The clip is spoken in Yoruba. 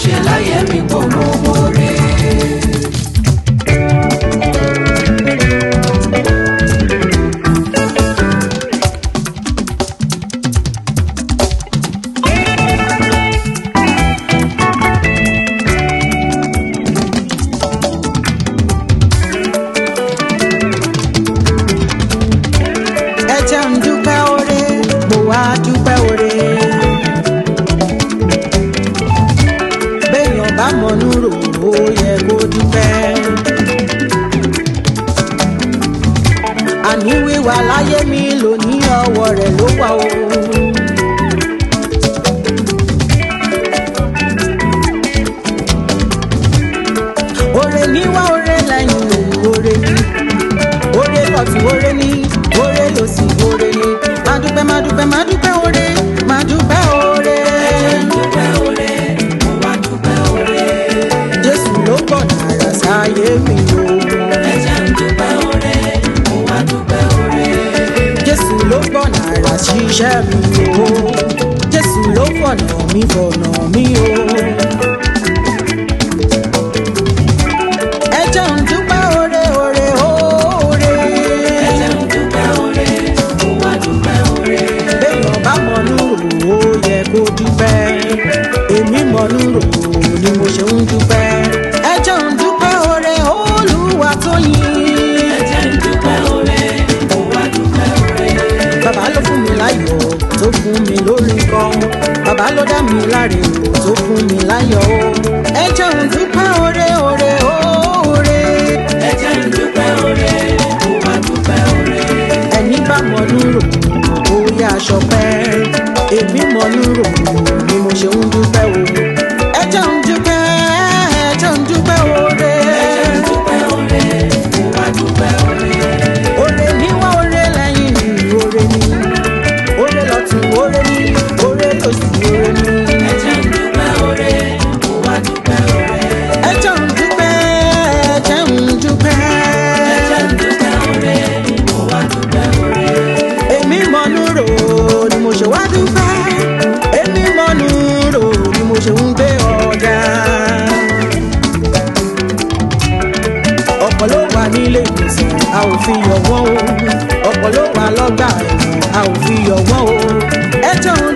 ṣe láyé mi pọ̀ mọ́ oore. Àní wíwà láyé mi lò ní ọwọ́ rẹ̀ ló wà o. Oore ní wá oore lẹ́yìn oore ní. Oore lọ́tún oore ní. Oore lòsì oore ní. Máa dúpẹ́ máa dúpẹ́ máa dúpẹ́ oore. Máa dúpẹ́ oore. Dúpẹ́ oore, mo wá dúpẹ́ oore. Jésù ló gbọ̀nà àrà sáyé mi o. Ẹ jẹ́ n dúpẹ́ oore, mo wá dúpẹ́ oore. Jésù ló gbọ̀nà àrà ṣiṣẹ́ mi o. Jésù ló fọ̀nà mi o. Ẹ jẹ́ n dúpẹ́ oore oore oore. Ẹ jẹ́ n dúpẹ́ oore, mo wá dúpẹ́ oore. Béèyàn bá mọ̀nú rò ó yẹ kó dúpẹ́. Èmi mọ̀nú rò ni mo ṣe ń dúpẹ́. Ẹ jẹ́ n dúpẹ́ oore Olúwa Tóyìn. Ẹ jẹ́ n dúpẹ́ oore, mo wá dúpẹ́ oore. Bàbá ló fún mi láyọ̀ tó fún mi lórí kan. Bàbá ló dá mi láre tó fún mi láyọ̀ o. Ẹ jẹ́ n dúpẹ́ oore oore oore. Ẹ jẹ́ n dúpẹ́ oore, mo wá dúpẹ́ oore. Ẹni bá mọ̀nú rò ó yá aṣọ pẹ́. Èmi mọ̀nú rò ni mo ṣe ń dúpẹ́ o. Ẹ jẹ́ n dúpẹ́ oore. Ẹ jẹ́ n dúpẹ́ oore, mo wá dúpẹ́ oore. Oore ní wá oore lẹ́yìn oore ní. Oore lọ́tún oore ní. Oore lòsì oore ní. Ẹ jẹ́ n dúpẹ́ oore, mo wá dúpẹ́ oore. Ẹ jẹ́ n dúpẹ́. Ẹ jẹ́ n dúpẹ́ oore, mo wá dúpẹ́ oore. Èmi mọ̀nú rò ni mo ṣe wá dúpẹ́. Èmi mọ̀nú rò ni mo ṣe ń gbé ọ̀gá. Ọ̀pọ̀ ló wà nílé ìwòsàn, a ò fi yọ̀ wọ́n o. Ọ̀pọ̀ ló wà lọ́gbà ẹ̀wọ̀n, a ò fi yọ̀ wọ́n o. Ẹ jẹ́ n